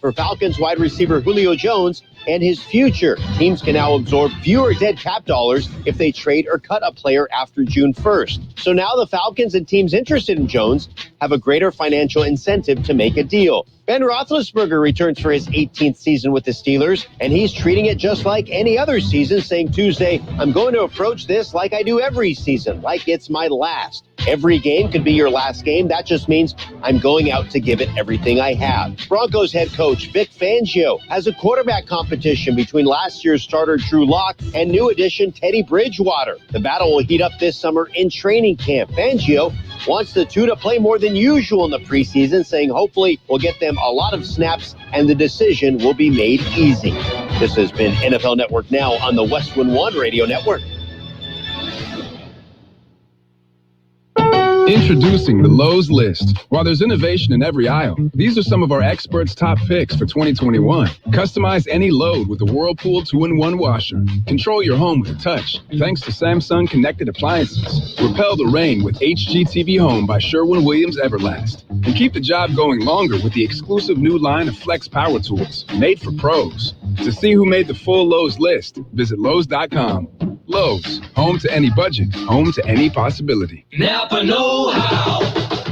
for Falcons wide receiver Julio Jones and his future. Teams can now absorb fewer dead cap dollars if they trade or cut a player after June 1st. So now the Falcons and teams interested in Jones have a greater financial incentive to make a deal. Ben Roethlisberger returns for his 18th season with the Steelers, and he's treating it just like any other season, saying Tuesday, "I'm going to approach this like I do every season, like it's my last. Every game could be your last game. That just means I'm going out to give it everything I have." Broncos head coach Vic Fangio has a quarterback competition between last year's starter Drew Lock and new addition Teddy Bridgewater. The battle will heat up this summer in training camp. Fangio wants the two to play more than usual in the preseason, saying hopefully we'll get them a lot of snaps and the decision will be made easy. This has been NFL Network Now on the Westwood One Radio Network. Introducing the Lowe's List. While there's innovation in every aisle, these are some of our experts' top picks for 2021. Customize any load with the Whirlpool 2-in-1 washer. Control your home with a touch, thanks to Samsung Connected Appliances. Repel the rain with HGTV Home by Sherwin-Williams Everlast. And keep the job going longer with the exclusive new line of Flex Power Tools, made for pros. To see who made the full Lowe's list, visit Lowe's.com. Lowe's, home to any budget, home to any possibility. Napa know-how.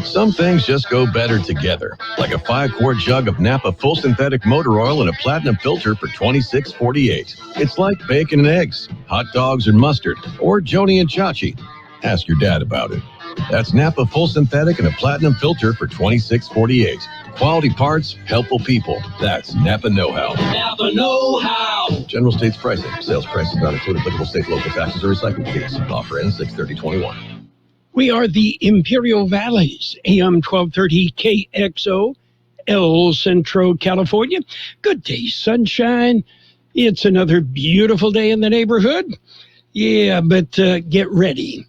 Some things just go better together, like a 5-quart jug of Napa full synthetic motor oil and a platinum filter for $26.48. It's like bacon and eggs, hot dogs and mustard, or Joni and Chachi. Ask your dad about it. That's Napa full synthetic and a platinum filter for $26.48. Quality parts, helpful people. That's Napa know-how. Napa know-how. General States pricing. Sales prices not include applicable state, local taxes, or recycling fees. Offer ends 6/30/21. We are the Imperial Valleys, AM 1230 KXO, El Centro, California. Good day, sunshine. It's another beautiful day in the neighborhood. Yeah, but get ready.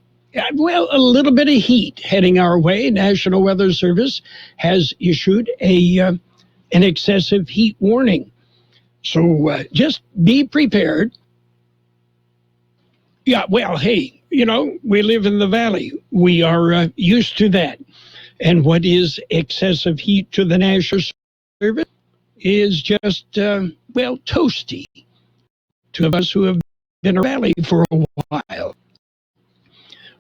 Well, a little bit of heat heading our way. National Weather Service has issued an excessive heat warning. So just be prepared. Yeah, well, hey, you know, we live in the valley. We are used to that. And what is excessive heat to the National Service is just, well, toasty to us who have been in the valley for a while.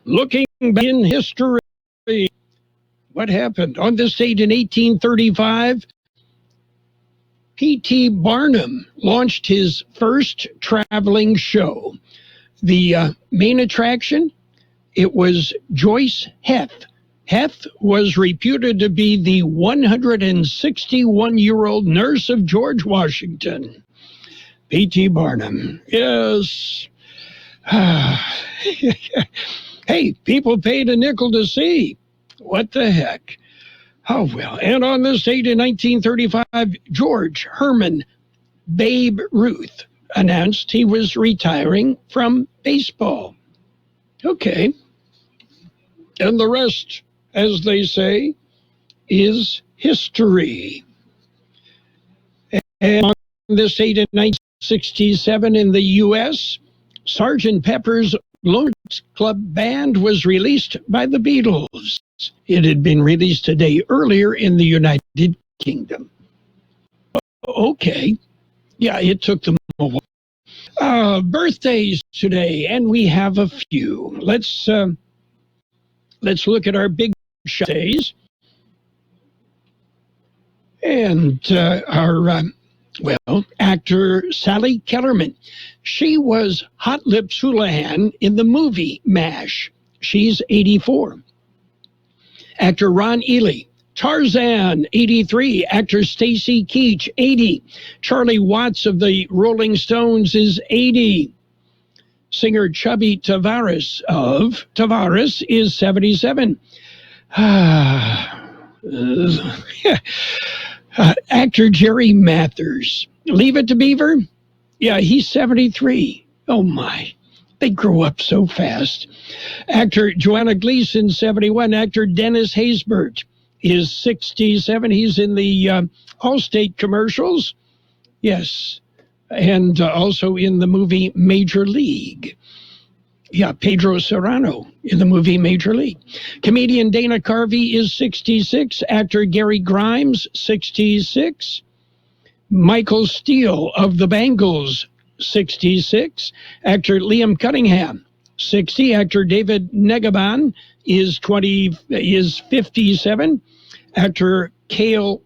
Looking back in history, what happened? On this date in 1835, P.T. Barnum launched his first traveling show. The main attraction, it was Joyce Heth. Heth was reputed to be the 161-year-old nurse of George Washington. P.T. Barnum, yes. Hey, people paid a nickel to see. What the heck? Oh, well. And on this date in 1935, George Herman Babe Ruth announced he was retiring from baseball. Okay. And the rest, as they say, is history. And on this date in 1967 in the U.S., Sgt. Pepper's Lonely Club Band was released by the Beatles. It had been released a day earlier in the United Kingdom. Okay. Yeah, it took them a while. Birthdays today, and we have a few. Let's look at our big days. And our actor Sally Kellerman. She was Hot Lips Houlihan in the movie MASH. She's 84. Actor Ron Ely, Tarzan, 83. Actor Stacy Keach, 80. Charlie Watts of the Rolling Stones is 80. Singer Chubby Tavares of Tavares is 77. Actor Jerry Mathers, Leave It to Beaver? Yeah, he's 73. Oh, my. They grow up so fast. Actor Joanna Gleason, 71. Actor Dennis Haysbert is 67. He's in the Allstate commercials. Yes. And also in the movie Major League. Yeah, Pedro Serrano in the movie Major League. Comedian Dana Carvey is 66. Actor Gary Grimes, 66. Michael Steele of the Bengals, 66. Actor Liam Cunningham, 60. Actor David Negaban is 57. Actor Gale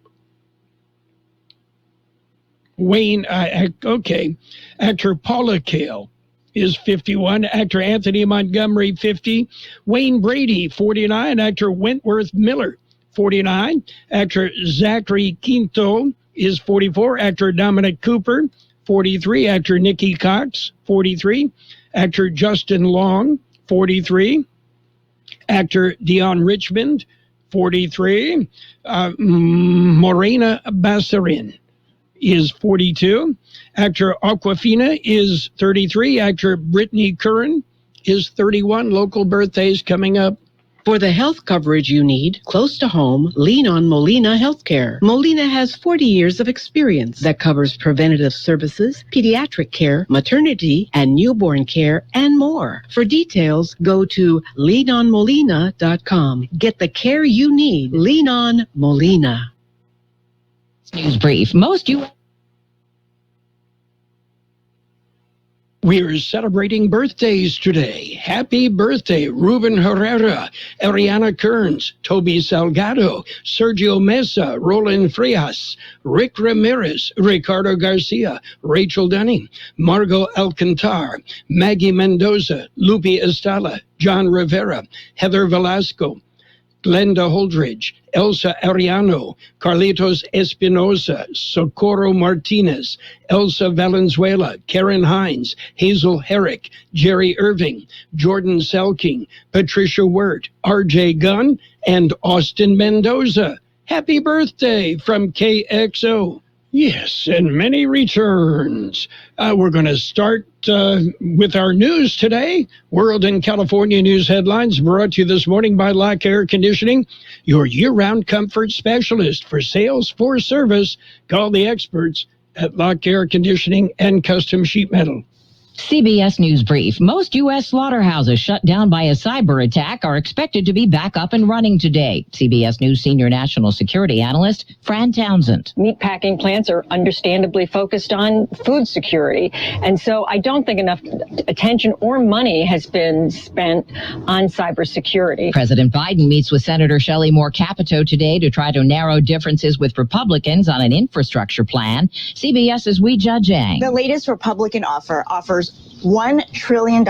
Actor Paula Gale is 51. Actor Anthony Montgomery, 50. Wayne Brady, 49. Actor Wentworth Miller, 49. Actor Zachary Quinto is 44. Actor Dominic Cooper, 43. Actor Nikki Cox, 43. Actor Justin Long, 43. Actor Dion Richmond, 43. Morena Bassarin is 42. Actor Aquafina is 33. Actor Brittany Curran is 31. Local birthdays coming up. For the health coverage you need, close to home, lean on Molina Healthcare. Molina has 40 years of experience that covers preventative services, pediatric care, maternity and newborn care, and more. For details, go to leanonmolina.com. Get the care you need. Lean on Molina. News brief. Most U.S. We're celebrating birthdays today. Happy birthday, Ruben Herrera, Ariana Kearns, Toby Salgado, Sergio Mesa, Roland Frias, Rick Ramirez, Ricardo Garcia, Rachel Dunning, Margot Alcantar, Maggie Mendoza, Lupe Estala, John Rivera, Heather Velasco, Glenda Holdridge, Elsa Ariano, Carlitos Espinosa, Socorro Martinez, Elsa Valenzuela, Karen Hines, Hazel Herrick, Jerry Irving, Jordan Selking, Patricia Wirt, RJ Gunn, and Austin Mendoza. Happy birthday from KXO. Yes, and many returns. We're going to start with our news today. World and California news headlines brought to you this morning by Lock Air Conditioning, your year-round comfort specialist. For sales, for service, call the experts at Lock Air Conditioning and Custom Sheet Metal. CBS News Brief. Most U.S. slaughterhouses shut down by a cyber attack are expected to be back up and running today. CBS News senior national security analyst Fran Townsend. Meatpacking plants are understandably focused on food security. And so I don't think enough attention or money has been spent on cybersecurity. President Biden meets with Senator Shelley Moore Capito today to try to narrow differences with Republicans on an infrastructure plan. CBS's Weijia Jiang. The latest Republican offers $1 trillion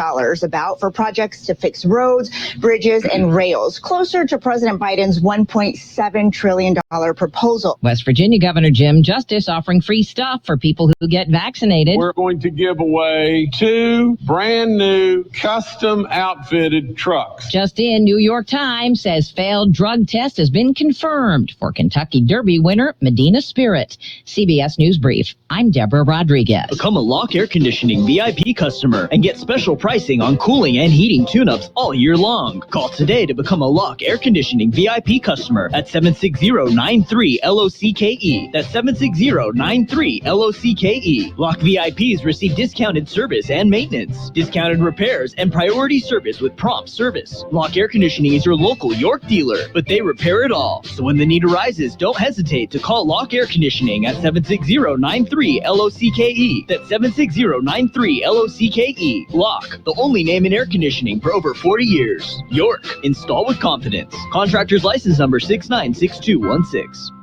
for projects to fix roads, bridges, and rails, closer to President Biden's $1.7 trillion proposal. West Virginia Governor Jim Justice offering free stuff for people who get vaccinated. We're going to give away 2 brand new custom outfitted trucks. Just in, New York Times says failed drug test has been confirmed for Kentucky Derby winner Medina Spirit. CBS News Brief. I'm Deborah Rodriguez. Become a Lock Air Conditioning VIP customer and get special pricing on cooling and heating tune-ups all year long. Call today to become a Lock Air Conditioning VIP customer at 760-93-LOCKE. That's 760-93-LOCKE. Lock VIPs receive discounted service and maintenance, discounted repairs, and priority service with prompt service. Lock Air Conditioning is your local York dealer, but they repair it all. So when the need arises, don't hesitate to call Lock Air Conditioning at 760-93-LOCKE. That's 760-93-LOCKE. Lock, the only name in air conditioning for over 40 years. York, install with confidence. Contractor's license number 696216.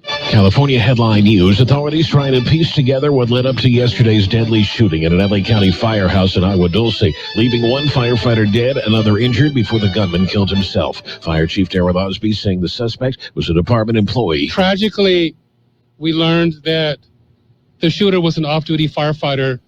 California headline news. Authorities trying to piece together what led up to yesterday's deadly shooting at an LA County firehouse in Agua Dulce, leaving one firefighter dead, another injured before the gunman killed himself. Fire Chief Darrell Osby saying the suspect was a department employee. Tragically, we learned that the shooter was an off-duty firefighter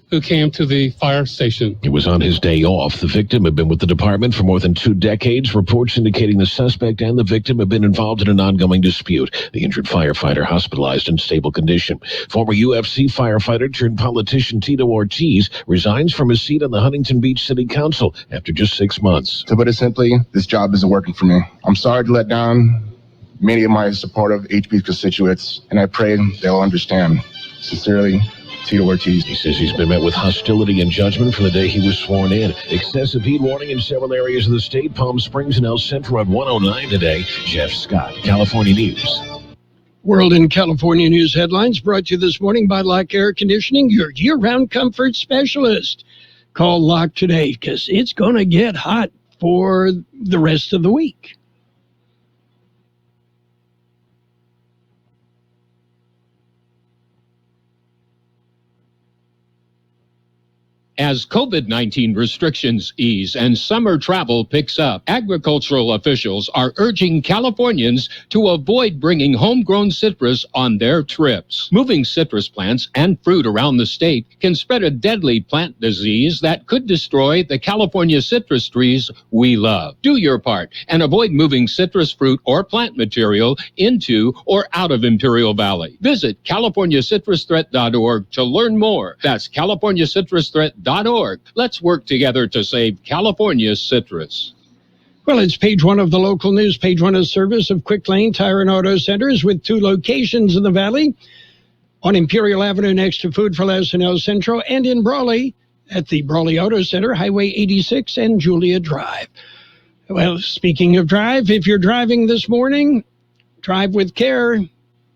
who came to the fire station. It was on his day off. The victim had been with the department for more than 2 decades. Reports indicating the suspect and the victim have been involved in an ongoing dispute. The injured firefighter hospitalized in stable condition. Former UFC firefighter turned politician Tito Ortiz resigns from his seat on the Huntington Beach City Council after just 6 months. To put it simply, this job isn't working for me. I'm sorry to let down many of my supportive HB constituents, and I pray they'll understand. Sincerely, Tito Ortiz. He says he's been met with hostility and judgment from the day he was sworn in. Excessive heat warning in several areas of the state. Palm Springs and El Centro at 109 today. Jeff Scott, California News. World in California news headlines brought to you this morning by Lock Air Conditioning, your year-round comfort specialist. Call Lock today because it's going to get hot for the rest of the week. As COVID-19 restrictions ease and summer travel picks up, agricultural officials are urging Californians to avoid bringing homegrown citrus on their trips. Moving citrus plants and fruit around the state can spread a deadly plant disease that could destroy the California citrus trees we love. Do your part and avoid moving citrus fruit or plant material into or out of Imperial Valley. Visit CaliforniaCitrusThreat.org to learn more. That's CaliforniaCitrusThreat.org. Let's work together to save California's citrus. Well, it's page one of the local news. Page one is service of Quick Lane Tire and Auto Centers with 2 locations in the Valley. On Imperial Avenue next to Food for Less in El Centro, and in Brawley at the Brawley Auto Center, Highway 86 and Julia Drive. Well, speaking of drive, if you're driving this morning, drive with care.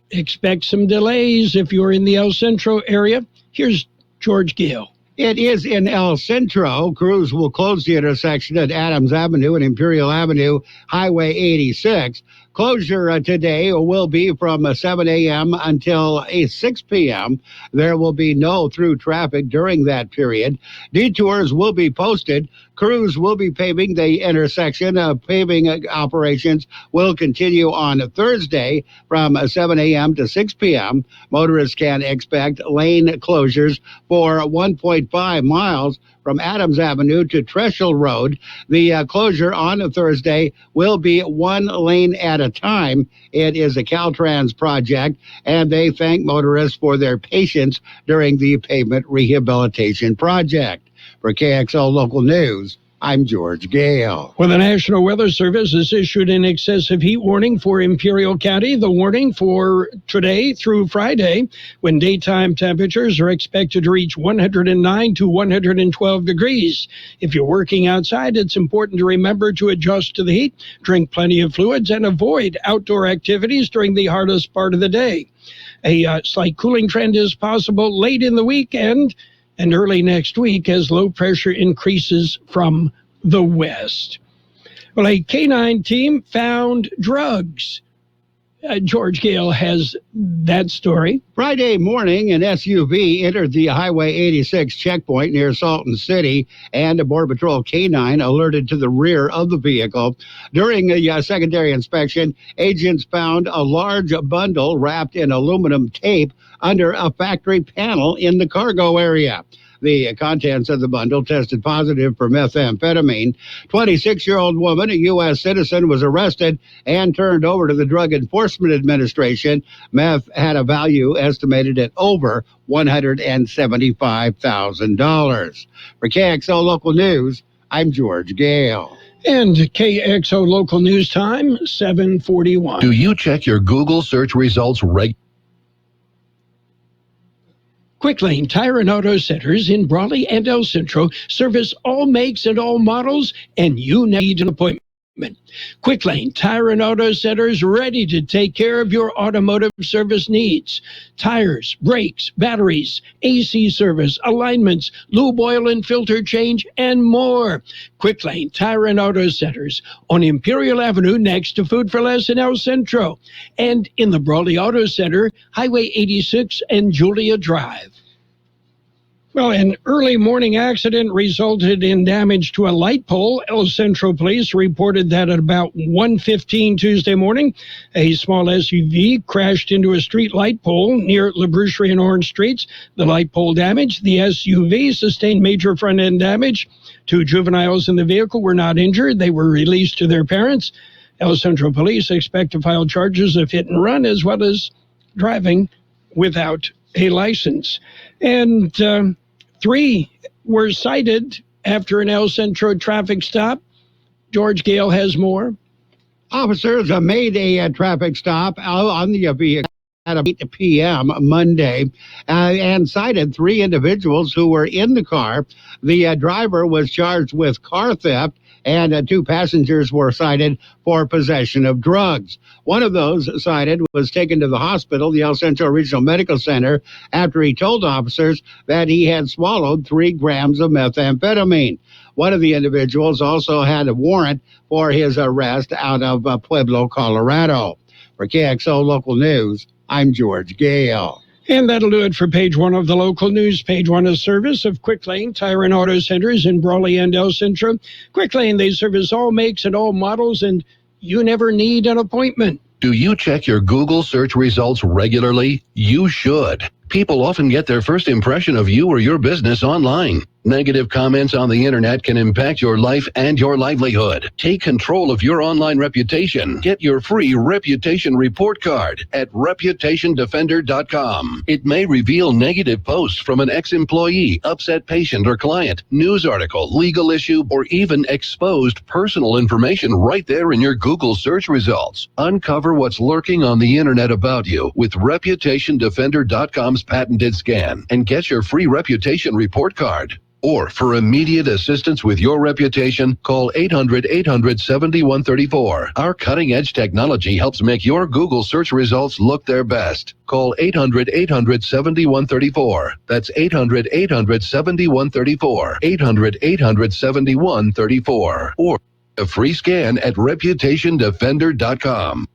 Expect some delays if you're in the El Centro area. Here's George Gale. It is in El Centro. Crews will close the intersection at Adams Avenue and Imperial Avenue, Highway 86. Closure today will be from 7 a.m. until 6 p.m. There will be no through traffic during that period. Detours will be posted. Crews will be paving the intersection. Paving operations will continue on Thursday from 7 a.m. to 6 p.m. Motorists can expect lane closures for 1.5 miles from Adams Avenue to Treschel Road. The closure on Thursday will be 1 lane at a time. It is a Caltrans project, and they thank motorists for their patience during the pavement rehabilitation project. For KXL Local News, I'm George Gale. Well, the National Weather Service has issued an excessive heat warning for Imperial County. The warning for today through Friday, when daytime temperatures are expected to reach 109 to 112 degrees. If you're working outside, it's important to remember to adjust to the heat, drink plenty of fluids, and avoid outdoor activities during the hardest part of the day. A slight cooling trend is possible late in the weekend and early next week as low pressure increases from the west. Well, a canine team found drugs. George Gale has that story. Friday morning, an SUV entered the Highway 86 checkpoint near Salton City, and a Border Patrol canine alerted to the rear of the vehicle. During a secondary inspection, agents found a large bundle wrapped in aluminum tape under a factory panel in the cargo area. The contents of the bundle tested positive for methamphetamine. 26-year-old woman, a U.S. citizen, was arrested and turned over to the Drug Enforcement Administration. Meth had a value estimated at over $175,000. For KXO Local News, I'm George Gale. And KXO Local News Time, 7:41. Do you check your Google search results regularly? Quick Lane Tire and Auto Centers in Brawley and El Centro service all makes and all models, and you need an appointment. Quick Lane Tire and Auto Centers ready to take care of your automotive service needs. Tires, brakes, batteries, AC service, alignments, lube oil and filter change, and more. Quick Lane Tire and Auto Centers on Imperial Avenue next to Food for Less in El Centro, and in the Brawley Auto Center, Highway 86 and Julia Drive. Well, an early morning accident resulted in damage to a light pole. El Centro Police reported that at about 1:15 Tuesday morning, a small SUV crashed into a street light pole near LaBrucherie and Orange Streets. The light pole damaged. The SUV sustained major front-end damage. 2 juveniles in the vehicle were not injured. They were released to their parents. El Centro Police expect to file charges of hit and run as well as driving without a license. And 3 were cited after an El Centro traffic stop. George Gale has more. Officers made a traffic stop on the vehicle at 8 p.m. Monday and cited 3 individuals who were in the car. The driver was charged with car theft and 2 passengers were cited for possession of drugs. One of those cited was taken to the hospital, the El Centro Regional Medical Center, after he told officers that he had swallowed 3 grams of methamphetamine. One of the individuals also had a warrant for his arrest out of Pueblo, Colorado. For KXO Local News, I'm George Gale. And that'll do it for page 1 of the local news. Page 1 is service of Quick Lane Tire and Auto Centers in Brawley and El Centro. Quick Lane, they service all makes and all models, and you never need an appointment. Do you check your Google search results regularly? You should. People often get their first impression of you or your business online. Negative comments on the internet can impact your life and your livelihood. Take control of your online reputation. Get your free reputation report card at reputationdefender.com. It may reveal negative posts from an ex-employee, upset patient or client, news article, legal issue, or even exposed personal information right there in your Google search results. Uncover what's lurking on the internet about you with reputationdefender.com's patented scan and get your free reputation report card. Or for immediate assistance with your reputation, call 800-800-7134. Our cutting-edge technology helps make your Google search results look their best. Call 800-800-7134. That's 800-800-7134. 800-800-7134. Or a free scan at reputationdefender.com.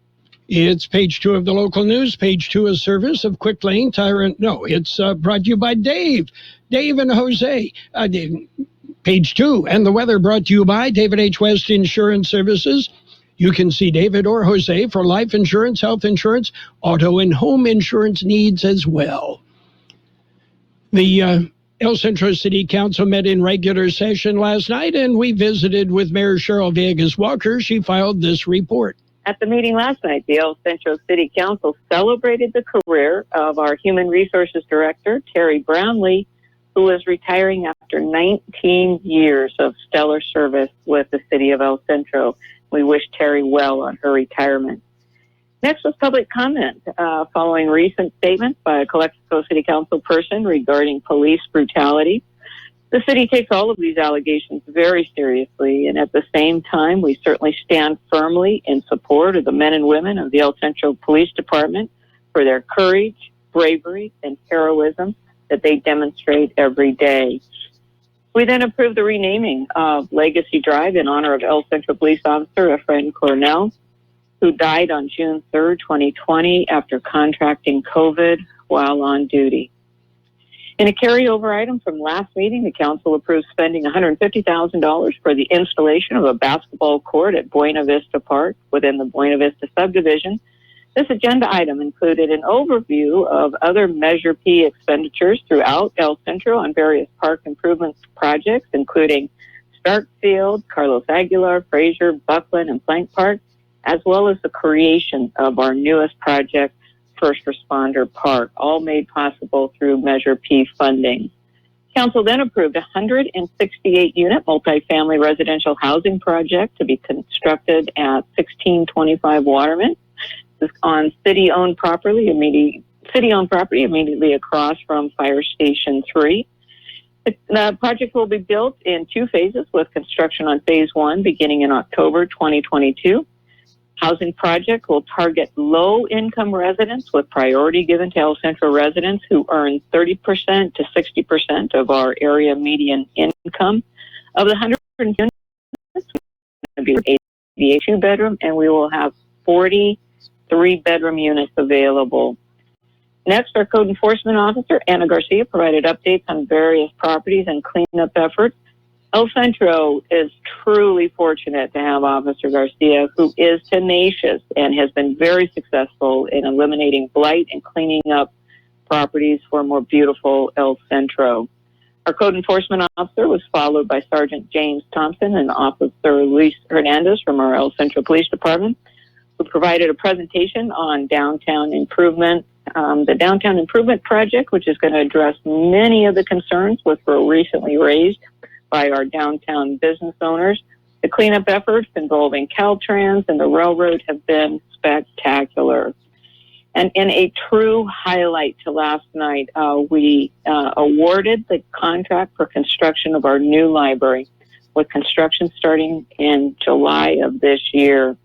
It's page 2 of the local news. Page 2 is service of Quick Lane Tire and... No, it's brought to you by Dave. Dave and Jose. Page 2. And the weather brought to you by David H. West Insurance Services. You can see David or Jose for life insurance, health insurance, auto and home insurance needs as well. The El Centro City Council met in regular session last night, and we visited with Mayor Cheryl Villegas Walker. She filed this report. At the meeting last night, the El Centro City Council celebrated the career of our Human Resources Director, Terry Brownlee, who is retiring after 19 years of stellar service with the city of El Centro. We wish Terry well on her retirement. Next was public comment, following recent statements by a Kxo City Council person regarding police brutality. The city takes all of these allegations very seriously, and at the same time, we certainly stand firmly in support of the men and women of the El Centro Police Department for their courage, bravery, and heroism that they demonstrate every day. We then approved the renaming of Legacy Drive in honor of El Centro Police Officer Efrain Cornell, who died on June 3rd, 2020, after contracting COVID while on duty. In a carryover item from last meeting, the council approved spending $150,000 for the installation of a basketball court at Buena Vista Park within the Buena Vista subdivision. This agenda item included an overview of other Measure P expenditures throughout El Centro on various park improvement projects, including Stark Field, Carlos Aguilar, Fraser, Buckley, and Plank Park, as well as the creation of our newest project, First Responder Park, all made possible through Measure P funding. Council then approved a 168-unit multifamily residential housing project to be constructed at 1625 Waterman. This is on city-owned property immediately across from Fire Station 3. The project will be built in 2 phases, with construction on phase 1 beginning in October 2022. Housing project will target low-income residents, with priority given to El Centro residents who earn 30% to 60% of our area median income. Of the 100 units, it's going to be 88 two-bedroom, and we will have 40 3-bedroom units available. Next, our Code Enforcement Officer, Anna Garcia, provided updates on various properties and cleanup efforts. El Centro is truly fortunate to have Officer Garcia, who is tenacious and has been very successful in eliminating blight and cleaning up properties for a more beautiful El Centro. Our Code Enforcement Officer was followed by Sergeant James Thompson and Officer Luis Hernandez from our El Centro Police Department, who provided a presentation on downtown improvement, the Downtown Improvement Project, which is going to address many of the concerns which were recently raised by our downtown business owners. The cleanup efforts involving Caltrans and the railroad have been spectacular. And in a true highlight to last night, we awarded the contract for construction of our new library. with construction starting in July of this year.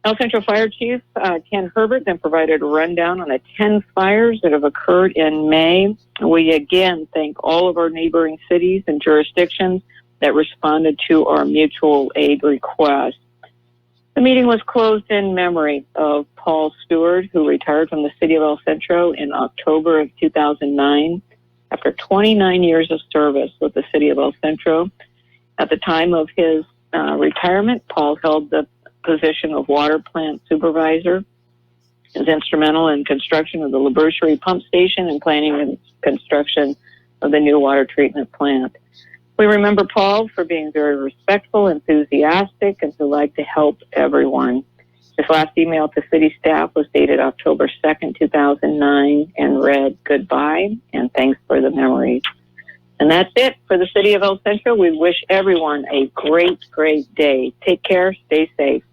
El Centro Fire Chief Ken Herbert then provided a rundown on the 10 fires that have occurred in May. We again thank all of our neighboring cities and jurisdictions that responded to our mutual aid request. The meeting was closed in memory of Paul Stewart, who retired from the city of El Centro in October of 2009 after 29 years of service with the city of El Centro. At the time of his retirement, Paul held the position of water plant supervisor. He was instrumental in construction of the Laboratory Pump Station and planning and construction of the new water treatment plant. We remember Paul for being very respectful, enthusiastic, and who liked to help everyone. His last email to city staff was dated October 2nd, 2009, and read, "Goodbye, and thanks for the memories." And that's it for the city of El Centro. We wish everyone a great, great day. Take care. Stay safe.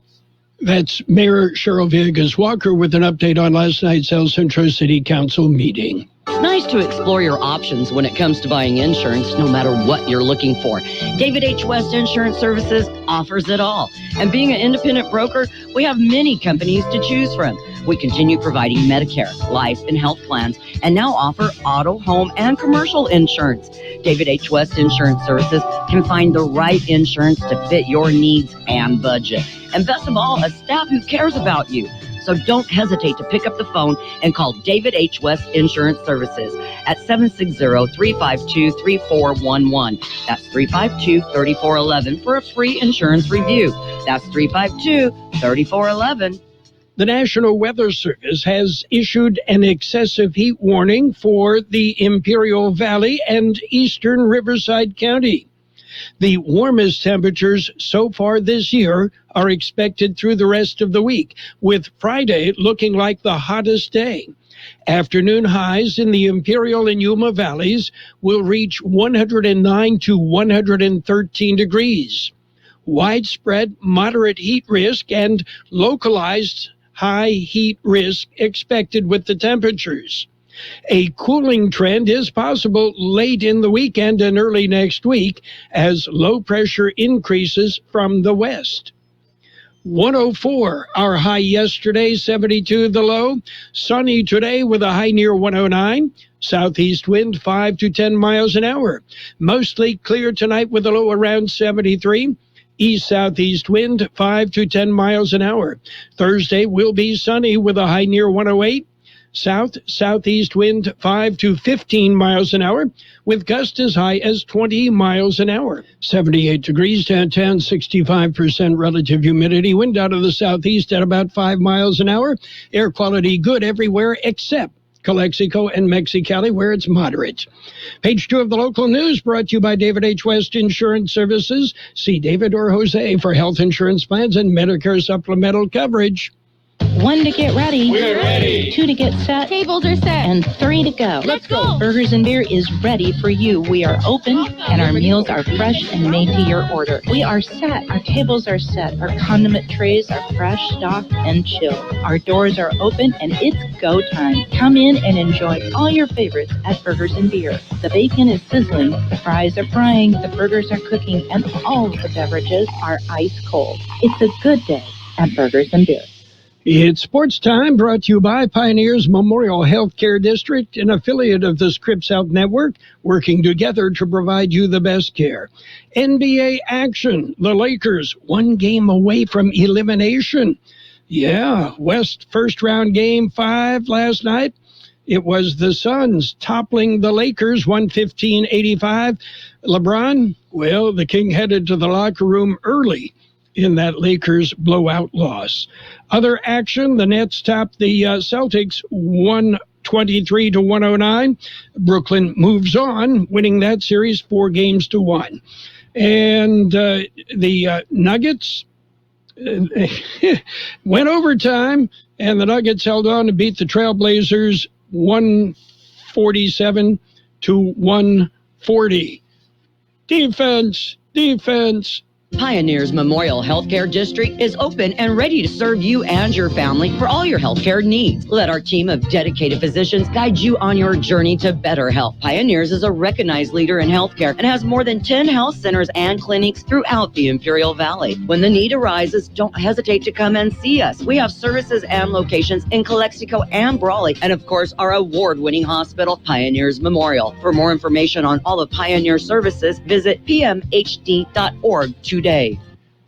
That's Mayor Cheryl Villegas Walker with an update on last night's El Centro City Council meeting. It's nice to explore your options when it comes to buying insurance, no matter what you're looking for. David H. West Insurance Services offers it all. And being an independent broker, we have many companies to choose from. We continue providing Medicare, life, and health plans, and now offer auto, home, and commercial insurance. David H. West Insurance Services can find the right insurance to fit your needs and budget. And best of all, a staff who cares about you. So don't hesitate to pick up the phone and call David H. West Insurance Services at 760-352-3411. That's 352-3411 for a free insurance review. That's 352-3411. The National Weather Service has issued an excessive heat warning for the Imperial Valley and eastern Riverside County. The warmest temperatures so far this year are expected through the rest of the week, with Friday looking like the hottest day. Afternoon highs in the Imperial and Yuma valleys will reach 109 to 113 degrees. Widespread moderate heat risk and localized high heat risk expected with the temperatures. A cooling trend is possible late in the weekend and early next week as low pressure increases from the west. 104, our high yesterday, 72 the low. Sunny today with a high near 109. Southeast wind 5 to 10 miles an hour. Mostly clear tonight with a low around 73. East-southeast wind 5 to 10 miles an hour. Thursday will be sunny with a high near 108. South-southeast wind 5 to 15 miles an hour, with gusts as high as 20 miles an hour. 78 degrees downtown, 65% relative humidity. Wind out of the southeast at about 5 miles an hour. Air quality good everywhere except Calexico and Mexicali, where it's moderate. Page 2 of the local news brought to you by David H. West Insurance Services. See David or Jose for health insurance plans and Medicare supplemental coverage. 1 to get ready. We're ready. 2 to get set. Tables are set. And 3 to go. Let's go. Burgers and Beer is ready for you. We are open and our meals are fresh and made to your order. We are set. Our tables are set. Our condiment trays are fresh, stocked, and chilled. Our doors are open and it's go time. Come in and enjoy all your favorites at Burgers and Beer. The bacon is sizzling, the fries are frying, the burgers are cooking, and all of the beverages are ice cold. It's a good day at Burgers and Beer. It's Sports Time, brought to you by Pioneers Memorial Healthcare District, an affiliate of the Scripps Health Network, working together to provide you the best care. NBA action. The Lakers 1 game away from elimination. Yeah, West first round game 5 last night. It was the Suns toppling the Lakers 115-85. LeBron, well, the King headed to the locker room early in that Lakers blowout loss. Other action, the Nets topped the Celtics 123-109. Brooklyn moves on, winning that series 4-1. And the Nuggets went overtime, and the Nuggets held on to beat the Trailblazers 147-140. Defense, Pioneers Memorial Healthcare District is open and ready to serve you and your family for all your healthcare needs. Let our team of dedicated physicians guide you on your journey to better health. Pioneers is a recognized leader in healthcare and has more than 10 health centers and clinics throughout the Imperial Valley. When the need arises, don't hesitate to come and see us. We have services and locations in Calexico and Brawley, and of course, our award-winning hospital, Pioneers Memorial. For more information on all the Pioneer services, visit pmhd.org today.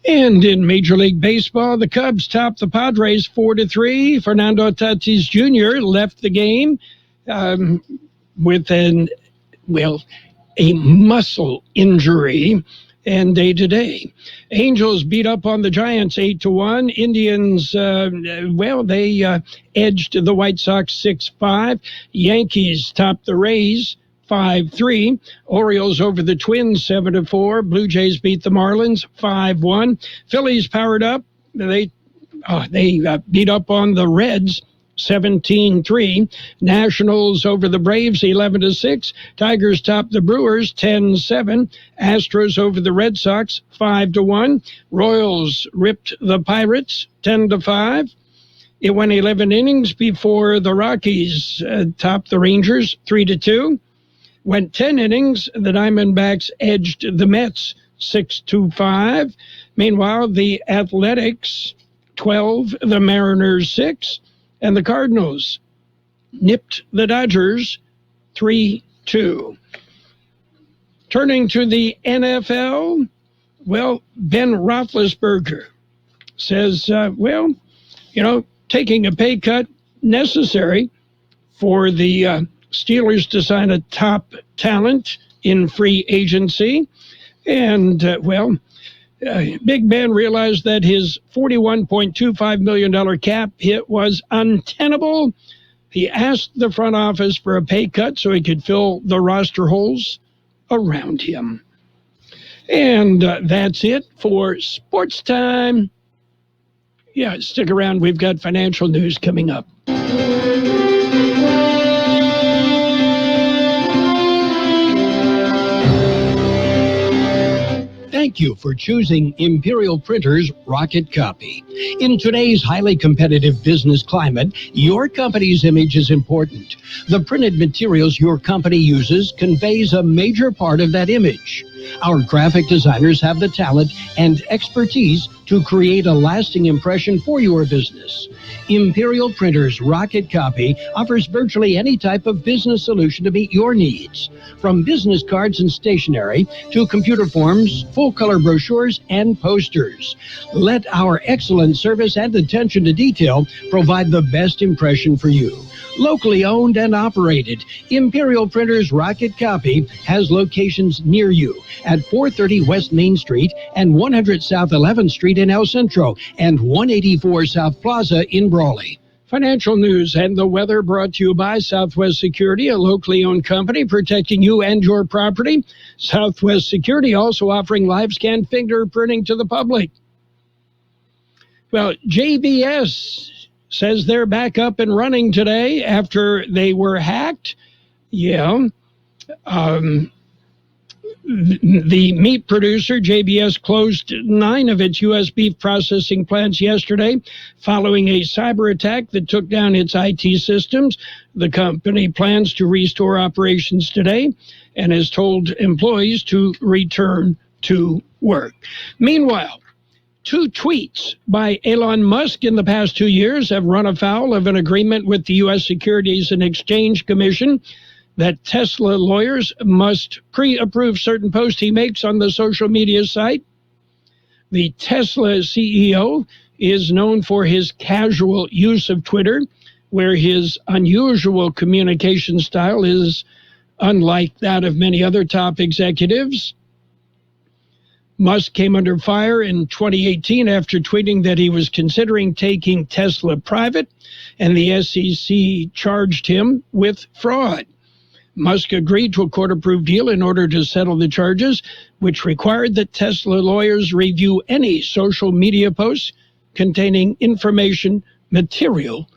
And in Major League Baseball, the Cubs topped the Padres 4-3. Fernando Tatis Jr. left the game with a muscle injury and day-to-day. Angels beat up on the Giants 8-1. Indians, they edged the White Sox 6-5. Yankees topped the Rays 5-3. Orioles over the Twins 7-4. Blue Jays beat the Marlins 5-1. Phillies powered up. They beat up on the Reds 17-3. Nationals over the Braves 11-6. Tigers topped the Brewers 10-7. Astros over the Red Sox 5-1. Royals ripped the Pirates 10-5. It went 11 innings before the Rockies topped the Rangers 3-2. Went 10 innings, the Diamondbacks edged the Mets 6-5. Meanwhile, the Athletics 12, the Mariners 6, and the Cardinals nipped the Dodgers 3-2. Turning to the NFL, Ben Roethlisberger says, taking a pay cut necessary for the Steelers to sign a top talent in free agency. And, Big Ben realized that his $41.25 million cap hit was untenable. He asked the front office for a pay cut so he could fill the roster holes around him. And that's it for Sports Time. Yeah, stick around. We've got financial news coming up. Thank you for choosing Imperial Printers Rocket Copy. In today's highly competitive business climate, your company's image is important. The printed materials your company uses conveys a major part of that image. Our graphic designers have the talent and expertise to create a lasting impression for your business. Imperial Printers Rocket Copy offers virtually any type of business solution to meet your needs, from business cards and stationery to computer forms, full-color brochures, and posters. Let our excellent service and attention to detail provide the best impression for you. Locally owned and operated, Imperial Printers Rocket Copy has locations near you at 430 West Main Street and 100 South 11th Street in El Centro and 184 South Plaza in Brawley. Financial news and the weather brought to you by Southwest Security, a locally owned company protecting you and your property. Southwest Security also offering live scan fingerprinting to the public. Well, JBS says they're back up and running today after they were hacked. Yeah. The meat producer, JBS, closed 9 of its U.S. beef processing plants yesterday following a cyber attack that took down its IT systems. The company plans to restore operations today and has told employees to return to work. Meanwhile, 2 tweets by Elon Musk in the past 2 years have run afoul of an agreement with the U.S. Securities and Exchange Commission that Tesla lawyers must pre-approve certain posts he makes on the social media site. The Tesla CEO is known for his casual use of Twitter, where his unusual communication style is unlike that of many other top executives. Musk came under fire in 2018 after tweeting that he was considering taking Tesla private, and the SEC charged him with fraud. Musk agreed to a court-approved deal in order to settle the charges, which required that Tesla lawyers review any social media posts containing information material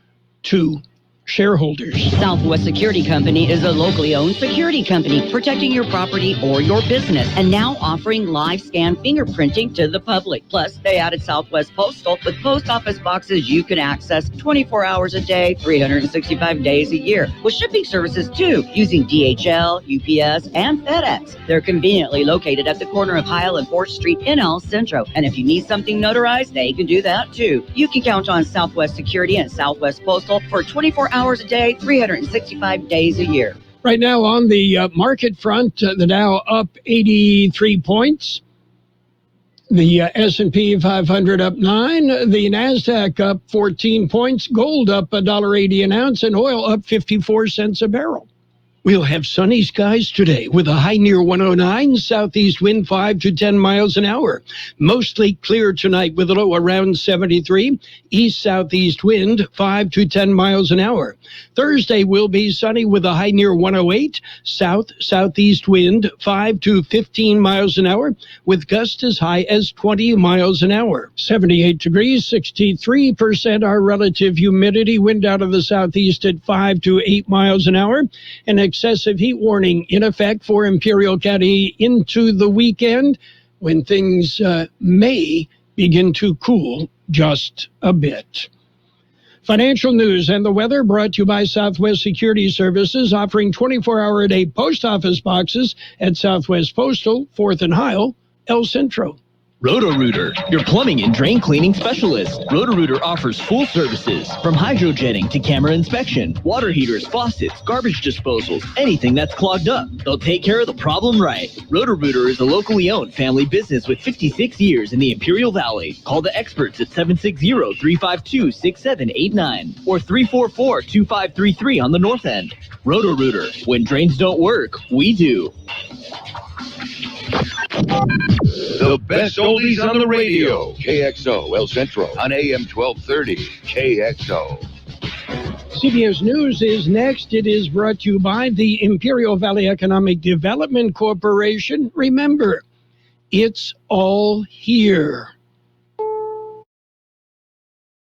to shareholders. Southwest Security Company is a locally owned security company protecting your property or your business, and now offering live scan fingerprinting to the public. Plus, they added Southwest Postal with post office boxes you can access 24 hours a day, 365 days a year, with shipping services too, using DHL, UPS, and FedEx. They're conveniently located at the corner of Heil and 4th Street in El Centro, and if you need something notarized, they can do that too. You can count on Southwest Security and Southwest Postal for 24 hours a day, 365 days a year. Right now on the market front, the Dow up 83 points. The S&P 500 up 9. The NASDAQ up 14 points. Gold up $1.80 an ounce, and oil up 54 cents a barrel. We'll have sunny skies today with a high near 109, southeast wind 5 to 10 miles an hour. Mostly clear tonight with a low around 73, east-southeast wind 5 to 10 miles an hour. Thursday will be sunny with a high near 108, south-southeast wind 5 to 15 miles an hour with gusts as high as 20 miles an hour. 78 degrees, 63% our relative humidity, wind out of the southeast at 5 to 8 miles an hour, and excessive heat warning in effect for Imperial County into the weekend when things may begin to cool just a bit. Financial news and the weather brought to you by Southwest Security Services, offering 24-hour-a-day post office boxes at Southwest Postal, 4th and Heil, El Centro. Roto-Rooter, your plumbing and drain cleaning specialist. Roto-Rooter offers full services, from hydrojetting to camera inspection, water heaters, faucets, garbage disposals, anything that's clogged up. They'll take care of the problem right. Roto-Rooter is a locally owned family business with 56 years in the Imperial Valley. Call the experts at 760-352-6789 or 344-2533 on the north end. Roto-Rooter, when drains don't work, we do. The best oldies on the radio. KXO El Centro on AM 1230. KXO. CBS News is next. It is brought to you by the Imperial Valley Economic Development Corporation. Remember, it's all here.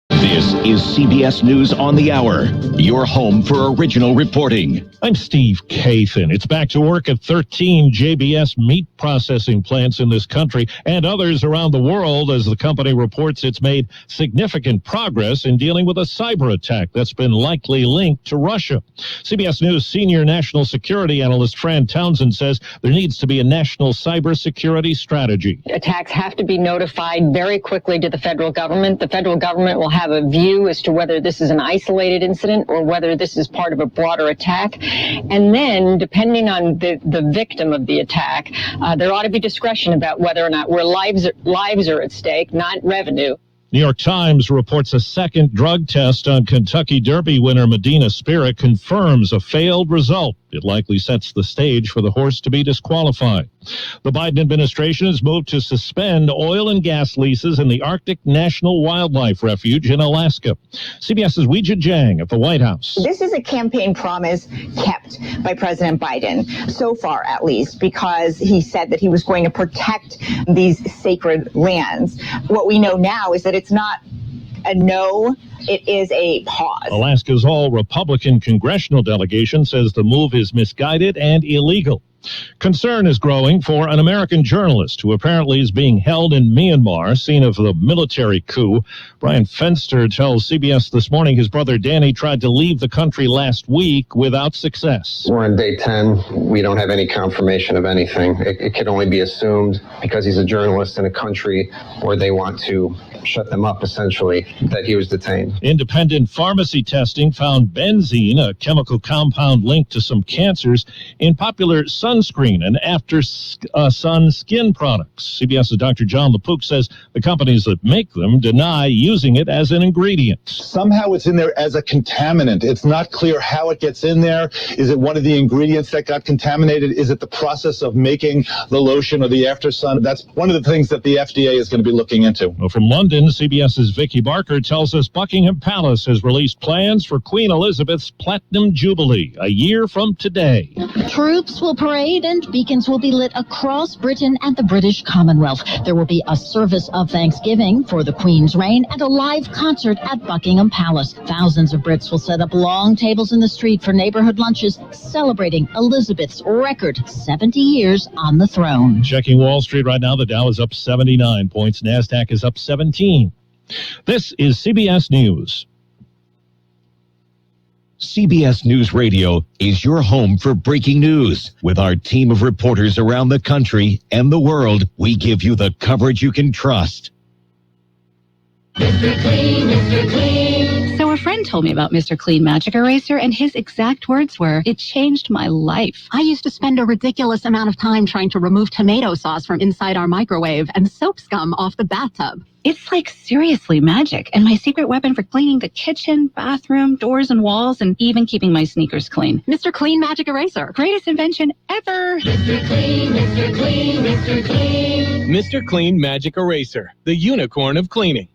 This is CBS News on the Hour, your home for original reporting. I'm Steve Kathan. It's back to work at 13 JBS meat processing plants in this country and others around the world as the company reports it's made significant progress in dealing with a cyber attack that's been likely linked to Russia. CBS News senior national security analyst Fran Townsend says there needs to be a national cybersecurity strategy. Attacks have to be notified very quickly to the federal government. The federal government will have a view as to whether this is an isolated incident or whether this is part of a broader attack. And then, depending on the victim of the attack, there ought to be discretion about whether or not lives are at stake, not revenue. New York Times reports a second drug test on Kentucky Derby winner Medina Spirit confirms a failed result. It likely sets the stage for the horse to be disqualified. The Biden administration has moved to suspend oil and gas leases in the Arctic National Wildlife Refuge in Alaska. CBS's Weijia Jiang at the White House. This is a campaign promise kept by President Biden, so far at least, because he said that he was going to protect these sacred lands. What we know now is that it's not a no, it is a pause. Alaska's all-Republican congressional delegation says the move is misguided and illegal. Concern is growing for an American journalist who apparently is being held in Myanmar, scene of the military coup. Brian Fenster tells CBS This Morning his brother Danny tried to leave the country last week without success. We're on day 10. We don't have any confirmation of anything. It can only be assumed because he's a journalist in a country where they want to shut them up, essentially, that he was detained. Independent pharmacy testing found benzene, a chemical compound linked to some cancers, in popular sunscreen and after-sun skin products. CBS's Dr. John LaPook says the companies that make them deny using it as an ingredient. Somehow it's in there as a contaminant. It's not clear how it gets in there. Is it one of the ingredients that got contaminated? Is it the process of making the lotion or the after-sun? That's one of the things that the FDA is going to be looking into. Well, from London, CBS's Vicky Barker tells us Buckingham Palace has released plans for Queen Elizabeth's Platinum Jubilee a year from today. Troops will parade parade, and beacons will be lit across Britain and the British Commonwealth. There will be a service of Thanksgiving for the Queen's reign and a live concert at Buckingham Palace. Thousands of Brits will set up long tables in the street for neighborhood lunches, celebrating Elizabeth's record 70 years on the throne. Checking Wall Street right now, the Dow is up 79 points. NASDAQ is up 17. This is CBS News. CBS News Radio is your home for breaking news. With our team of reporters around the country and the world, we give you the coverage you can trust. Mr. Clean, Mr. Clean. So a friend told me about Mr. Clean Magic Eraser, and his exact words were, "It changed my life. I used to spend a ridiculous amount of time trying to remove tomato sauce from inside our microwave and soap scum off the bathtub. It's like seriously magic, and my secret weapon for cleaning the kitchen, bathroom, doors and walls, and even keeping my sneakers clean. Mr. Clean Magic Eraser. Greatest invention ever. Mr. Clean, Mr. Clean, Mr. Clean. Mr. Clean Magic Eraser, the unicorn of cleaning.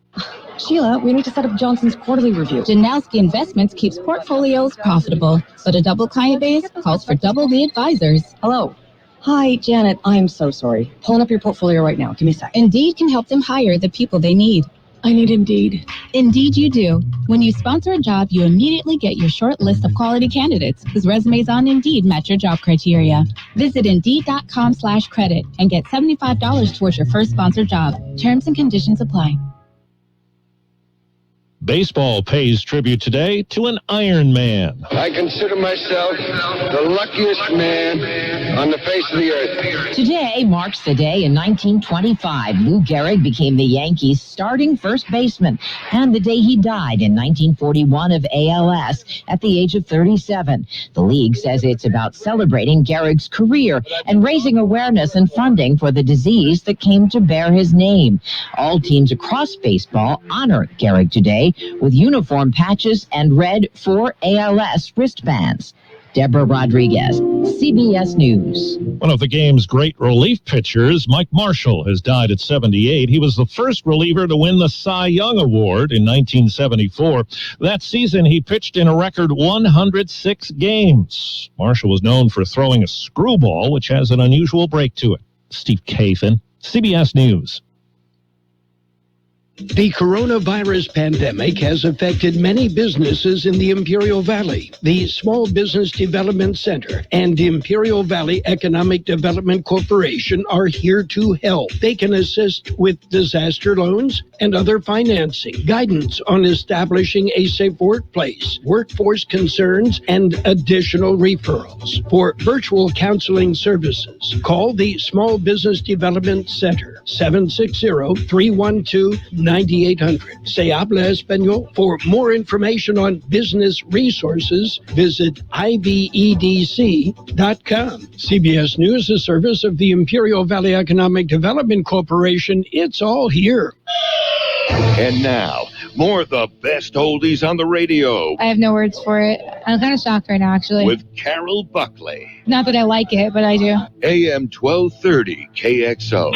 Sheila, we need to set up Johnson's quarterly review. Janowski Investments keeps portfolios profitable, but a double client base calls for double the advisors. Hello. Hi, Janet. I'm so sorry. Pulling up your portfolio right now. Give me a sec. Indeed can help them hire the people they need. I need Indeed. Indeed you do. When you sponsor a job, you immediately get your short list of quality candidates whose resumes on Indeed match your job criteria. Visit Indeed.com/credit and get $75 towards your first sponsored job. Terms and conditions apply. Baseball pays tribute today to an Iron Man. I consider myself the luckiest man on the face of the earth. Today marks the day in 1925 Lou Gehrig became the Yankees' starting first baseman, and the day he died in 1941 of ALS at the age of 37. The league says it's about celebrating Gehrig's career and raising awareness and funding for the disease that came to bear his name. All teams across baseball honor Gehrig today with uniform patches and red 4 ALS wristbands. Deborah Rodriguez, CBS News. One of the game's great relief pitchers, Mike Marshall, has died at 78. He was the first reliever to win the Cy Young Award in 1974. That season, he pitched in a record 106 games. Marshall was known for throwing a screwball, which has an unusual break to it. Steve Kathan, CBS News. The coronavirus pandemic has affected many businesses in the Imperial Valley. The Small Business Development Center and Imperial Valley Economic Development Corporation are here to help. They can assist with disaster loans and other financing, guidance on establishing a safe workplace, workforce concerns, and additional referrals. For virtual counseling services, call the Small Business Development Center, 760-312-9800. Se habla español. For more information on business resources, visit ivedc.com. CBS News, a service of the Imperial Valley Economic Development Corporation. It's all here. And now, more of the best oldies on the radio. I have no words for it. I'm kind of shocked right now, actually. With Carroll Buckley. Not that I like it, but I do. AM 1230 KXO.